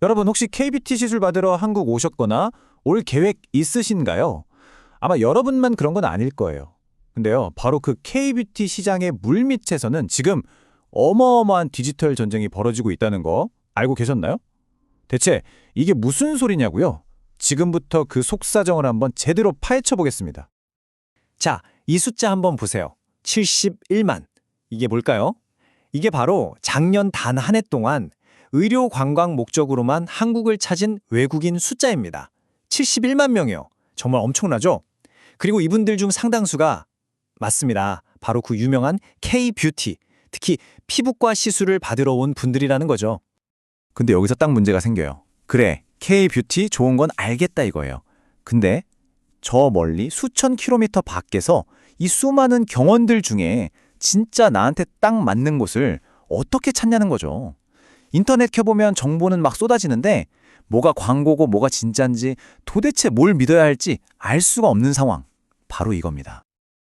여러분 혹시 KBT 시술 받으러 한국 오셨거나 올 계획 있으신가요? 아마 여러분만 그런 건 아닐 거예요. 근데요, 바로 그 KBT 시장의 물밑에서는 지금 어마어마한 디지털 전쟁이 벌어지고 있다는 거 알고 계셨나요? 대체 이게 무슨 소리냐고요? 지금부터 그 속사정을 한번 제대로 파헤쳐 보겠습니다. 자, 이 숫자 한번 보세요. 71만. 이게 뭘까요? 이게 바로 작년 단 한 해 동안 의료 관광 목적으로만 한국을 찾은 외국인 숫자입니다. 71만 명이요. 정말 엄청나죠? 그리고 이분들 중 상당수가 맞습니다. 바로 그 유명한 K-뷰티, 특히 피부과 시술을 받으러 온 분들이라는 거죠. 근데 여기서 딱 문제가 생겨요. 그래, K-뷰티 좋은 건 알겠다 이거예요. 근데 저 멀리 수천 킬로미터 밖에서 이 수많은 경원들 중에 진짜 나한테 딱 맞는 곳을 어떻게 찾냐는 거죠. 인터넷 켜보면 정보는 막 쏟아지는데 뭐가 광고고 뭐가 진짠지 도대체 뭘 믿어야 할지 알 수가 없는 상황. 바로 이겁니다.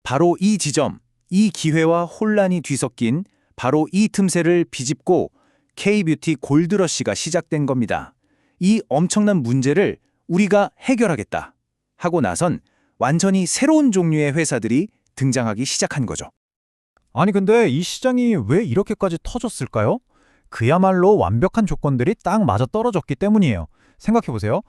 바로 이 지점, 이 기회와 혼란이 뒤섞인 바로 이 틈새를 비집고 K-뷰티 골드러시가 시작된 겁니다. 이 엄청난 문제를 우리가 해결하겠다 하고 나선 완전히 새로운 종류의 회사들이 등장하기 시작한 거죠. 아니 근데 이 시장이 왜 이렇게까지 터졌을까요? 그야말로 완벽한 조건들이 딱 맞아 떨어졌기 때문이에요. 생각해보세요.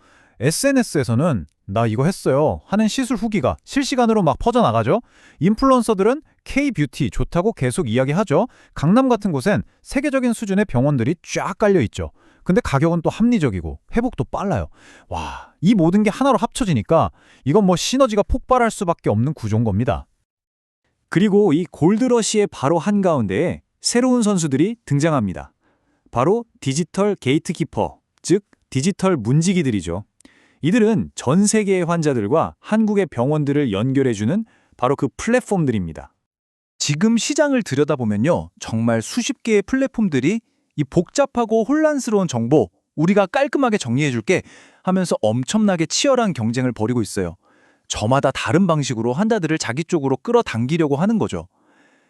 SNS에서는 나 이거 했어요 하는 시술 후기가 실시간으로 막 퍼져나가죠. 인플루언서들은 K-뷰티 좋다고 계속 이야기하죠. 강남 같은 곳엔 세계적인 수준의 병원들이 쫙 깔려있죠. 근데 가격은 또 합리적이고 회복도 빨라요. 와, 이 모든 게 하나로 합쳐지니까 이건 뭐 시너지가 폭발할 수밖에 없는 구조인 겁니다. 그리고 이 골드러시의 바로 한가운데에 새로운 선수들이 등장합니다. 바로 디지털 게이트키퍼, 즉 디지털 문지기들이죠. 이들은 전 세계의 환자들과 한국의 병원들을 연결해주는 바로 그 플랫폼들입니다. 지금 시장을 들여다보면요, 정말 수십 개의 플랫폼들이 이 복잡하고 혼란스러운 정보 우리가 깔끔하게 정리해줄게 하면서 엄청나게 치열한 경쟁을 벌이고 있어요. 저마다 다른 방식으로 환자들을 자기 쪽으로 끌어당기려고 하는 거죠.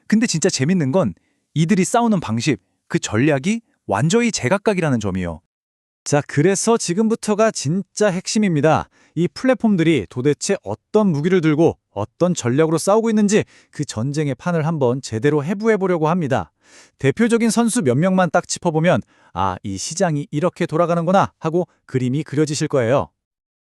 근데 진짜 재밌는 건 이들이 싸우는 방식, 그 전략이 완전히 제각각이라는 점이에요. 자, 그래서 지금부터가 진짜 핵심입니다. 이 플랫폼들이 도대체 어떤 무기를 들고 어떤 전략으로 싸우고 있는지 그 전쟁의 판을 한번 제대로 해부해보려고 합니다. 대표적인 선수 몇 명만 딱 짚어보면 아, 이 시장이 이렇게 돌아가는구나 하고 그림이 그려지실 거예요.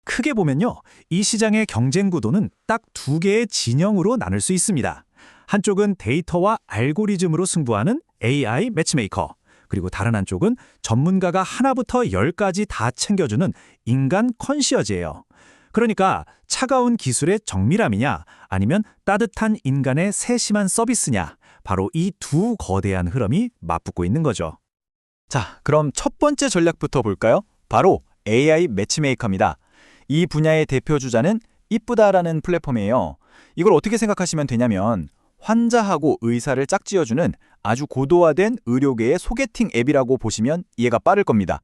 크게 보면요, 이 시장의 경쟁 구도는 딱 두 개의 진영으로 나눌 수 있습니다. 한쪽은 데이터와 알고리즘으로 승부하는 AI 매치메이커, 그리고 다른 한쪽은 전문가가 하나부터 열까지 다 챙겨주는 인간 컨시어지예요. 그러니까 차가운 기술의 정밀함이냐 아니면 따뜻한 인간의 세심한 서비스냐, 바로 이 두 거대한 흐름이 맞붙고 있는 거죠. 자, 그럼 첫 번째 전략부터 볼까요? 바로 AI 매치메이커입니다. 이 분야의 대표 주자는 이쁘다라는 플랫폼이에요. 이걸 어떻게 생각하시면 되냐면 환자하고 의사를 짝지어주는 아주 고도화된 의료계의 소개팅 앱이라고 보시면 이해가 빠를 겁니다.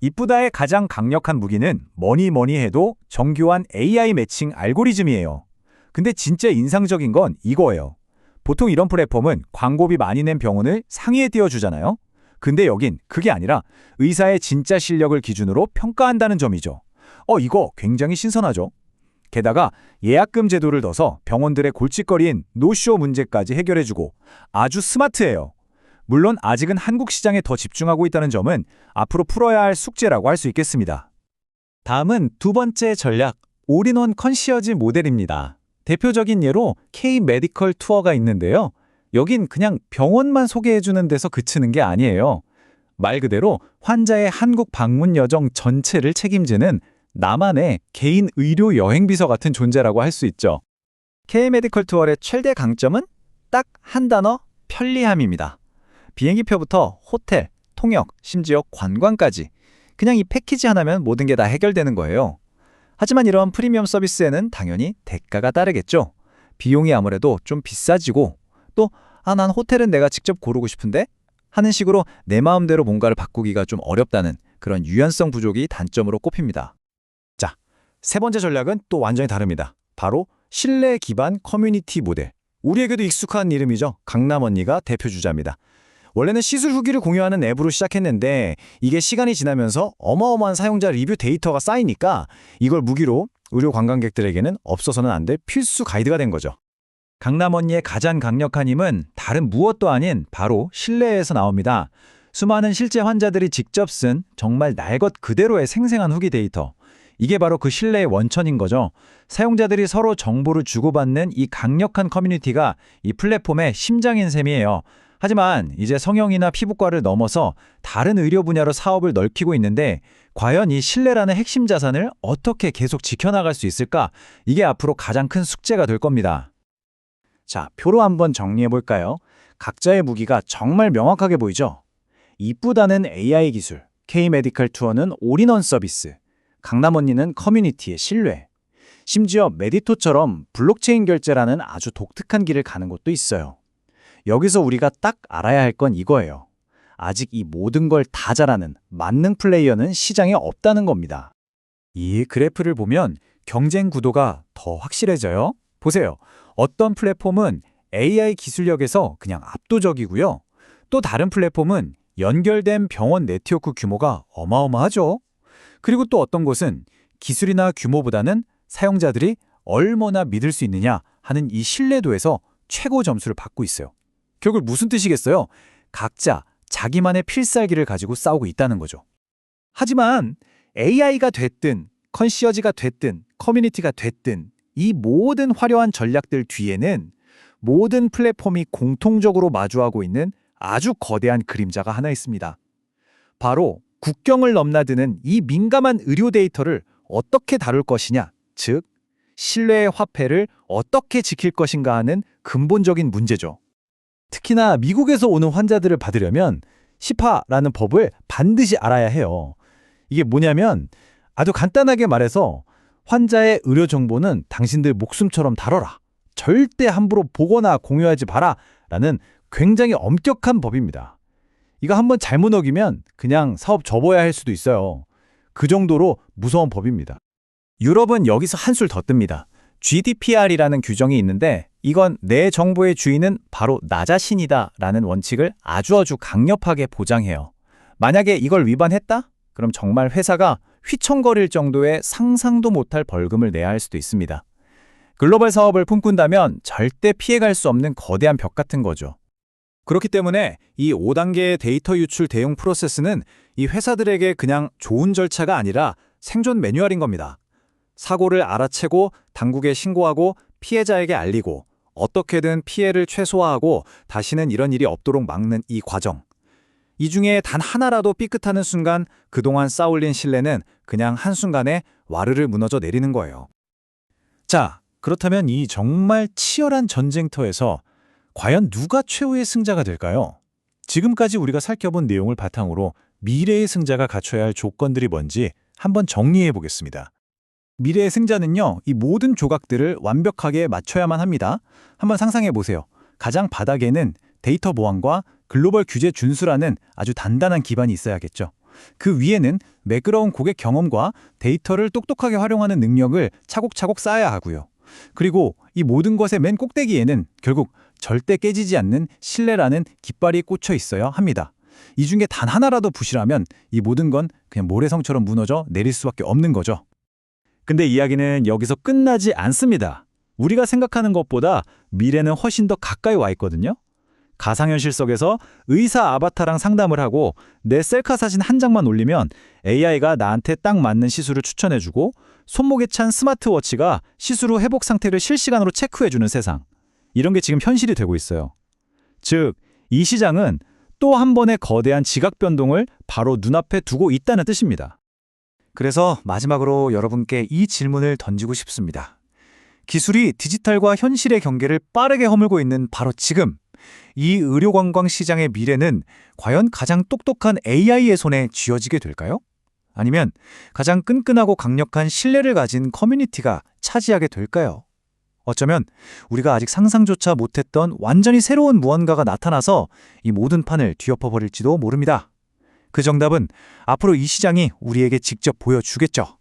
이쁘다의 가장 강력한 무기는 뭐니 해도 정교한 AI 매칭 알고리즘이에요. 근데 진짜 인상적인 건 이거예요. 보통 이런 플랫폼은 광고비 많이 낸 병원을 상위에 띄워주잖아요. 근데 여긴 그게 아니라 의사의 진짜 실력을 기준으로 평가한다는 점이죠. 이거 굉장히 신선하죠? 게다가 예약금 제도를 넣어서 병원들의 골칫거리인 노쇼 문제까지 해결해주고 아주 스마트해요. 물론 아직은 한국 시장에 더 집중하고 있다는 점은 앞으로 풀어야 할 숙제라고 할 수 있겠습니다. 다음은 두 번째 전략, 올인원 컨시어지 모델입니다. 대표적인 예로 K-메디컬 투어가 있는데요. 여긴 그냥 병원만 소개해주는 데서 그치는 게 아니에요. 말 그대로 환자의 한국 방문 여정 전체를 책임지는 나만의 개인 의료 여행비서 같은 존재라고 할 수 있죠. K-메디컬 투어의 최대 강점은 딱 한 단어, 편리함입니다. 비행기표부터 호텔, 통역, 심지어 관광까지 그냥 이 패키지 하나면 모든 게 다 해결되는 거예요. 하지만 이런 프리미엄 서비스에는 당연히 대가가 따르겠죠. 비용이 아무래도 좀 비싸지고 또 난 호텔은 내가 직접 고르고 싶은데 하는 식으로 내 마음대로 뭔가를 바꾸기가 좀 어렵다는 그런 유연성 부족이 단점으로 꼽힙니다. 자, 세 번째 전략은 또 완전히 다릅니다. 바로 신뢰 기반 커뮤니티 모델. 우리에게도 익숙한 이름이죠. 강남 언니가 대표 주자입니다. 원래는 시술 후기를 공유하는 앱으로 시작했는데 이게 시간이 지나면서 어마어마한 사용자 리뷰 데이터가 쌓이니까 이걸 무기로 의료 관광객들에게는 없어서는 안 될 필수 가이드가 된 거죠. 강남 언니의 가장 강력한 힘은 다른 무엇도 아닌 바로 신뢰에서 나옵니다. 수많은 실제 환자들이 직접 쓴 정말 날 것 그대로의 생생한 후기 데이터. 이게 바로 그 신뢰의 원천인 거죠. 사용자들이 서로 정보를 주고받는 이 강력한 커뮤니티가 이 플랫폼의 심장인 셈이에요. 하지만 이제 성형이나 피부과를 넘어서 다른 의료 분야로 사업을 넓히고 있는데 과연 이 신뢰라는 핵심 자산을 어떻게 계속 지켜나갈 수 있을까? 이게 앞으로 가장 큰 숙제가 될 겁니다. 자, 표로 한번 정리해 볼까요? 각자의 무기가 정말 명확하게 보이죠? 이쁘다는 AI 기술, K-메디컬 투어는 올인원 서비스, 강남 언니는 커뮤니티의 신뢰, 심지어 메디토처럼 블록체인 결제라는 아주 독특한 길을 가는 곳도 있어요. 여기서 우리가 딱 알아야 할 건 이거예요. 아직 이 모든 걸 다 잘하는 만능 플레이어는 시장에 없다는 겁니다. 이 그래프를 보면 경쟁 구도가 더 확실해져요. 보세요. 어떤 플랫폼은 AI 기술력에서 그냥 압도적이고요. 또 다른 플랫폼은 연결된 병원 네트워크 규모가 어마어마하죠. 그리고 또 어떤 곳은 기술이나 규모보다는 사용자들이 얼마나 믿을 수 있느냐 하는 이 신뢰도에서 최고 점수를 받고 있어요. 결국 무슨 뜻이겠어요? 각자 자기만의 필살기를 가지고 싸우고 있다는 거죠. 하지만 AI가 됐든 컨시어지가 됐든 커뮤니티가 됐든 이 모든 화려한 전략들 뒤에는 모든 플랫폼이 공통적으로 마주하고 있는 아주 거대한 그림자가 하나 있습니다. 바로 국경을 넘나드는 이 민감한 의료 데이터를 어떻게 다룰 것이냐, 즉 신뢰의 화폐를 어떻게 지킬 것인가 하는 근본적인 문제죠. 특히나 미국에서 오는 환자들을 받으려면 시파라는 법을 반드시 알아야 해요. 이게 뭐냐면 아주 간단하게 말해서 환자의 의료 정보는 당신들 목숨처럼 다뤄라. 절대 함부로 보거나 공유하지 마라. 라는 굉장히 엄격한 법입니다. 이거 한번 잘못 어기면 그냥 사업 접어야 할 수도 있어요. 그 정도로 무서운 법입니다. 유럽은 여기서 한술 더 뜹니다. GDPR이라는 규정이 있는데 이건 내 정보의 주인은 바로 나 자신이다 라는 원칙을 아주 강력하게 보장해요. 만약에 이걸 위반했다? 그럼 정말 회사가 휘청거릴 정도의 상상도 못할 벌금을 내야 할 수도 있습니다. 글로벌 사업을 꿈꾼다면 절대 피해갈 수 없는 거대한 벽 같은 거죠. 그렇기 때문에 이 5단계의 데이터 유출 대응 프로세스는 이 회사들에게 그냥 좋은 절차가 아니라 생존 매뉴얼인 겁니다. 사고를 알아채고 당국에 신고하고 피해자에게 알리고 어떻게든 피해를 최소화하고 다시는 이런 일이 없도록 막는 이 과정. 이 중에 단 하나라도 삐끗하는 순간 그동안 쌓아올린 신뢰는 그냥 한순간에 와르르 무너져 내리는 거예요. 자, 그렇다면 이 정말 치열한 전쟁터에서 과연 누가 최후의 승자가 될까요? 지금까지 우리가 살펴본 내용을 바탕으로 미래의 승자가 갖춰야 할 조건들이 뭔지 한번 정리해 보겠습니다. 미래의 승자는요, 이 모든 조각들을 완벽하게 맞춰야만 합니다. 한번 상상해 보세요. 가장 바닥에는 데이터 보안과 글로벌 규제 준수라는 아주 단단한 기반이 있어야겠죠. 그 위에는 매끄러운 고객 경험과 데이터를 똑똑하게 활용하는 능력을 차곡차곡 쌓아야 하고요. 그리고 이 모든 것의 맨 꼭대기에는 결국 절대 깨지지 않는 신뢰라는 깃발이 꽂혀 있어야 합니다. 이 중에 단 하나라도 부실하면 이 모든 건 그냥 모래성처럼 무너져 내릴 수밖에 없는 거죠. 근데 이야기는 여기서 끝나지 않습니다. 우리가 생각하는 것보다 미래는 훨씬 더 가까이 와 있거든요. 가상현실 속에서 의사 아바타랑 상담을 하고 내 셀카 사진 한 장만 올리면 AI가 나한테 딱 맞는 시술을 추천해주고 손목에 찬 스마트워치가 시술 후 회복 상태를 실시간으로 체크해주는 세상. 이런 게 지금 현실이 되고 있어요. 즉, 이 시장은 또 한 번의 거대한 지각 변동을 바로 눈앞에 두고 있다는 뜻입니다. 그래서 마지막으로 여러분께 이 질문을 던지고 싶습니다. 기술이 디지털과 현실의 경계를 빠르게 허물고 있는 바로 지금, 이 의료관광 시장의 미래는 과연 가장 똑똑한 AI의 손에 쥐어지게 될까요? 아니면 가장 끈끈하고 강력한 신뢰를 가진 커뮤니티가 차지하게 될까요? 어쩌면 우리가 아직 상상조차 못했던 완전히 새로운 무언가가 나타나서 이 모든 판을 뒤엎어버릴지도 모릅니다. 그 정답은 앞으로 이 시장이 우리에게 직접 보여주겠죠.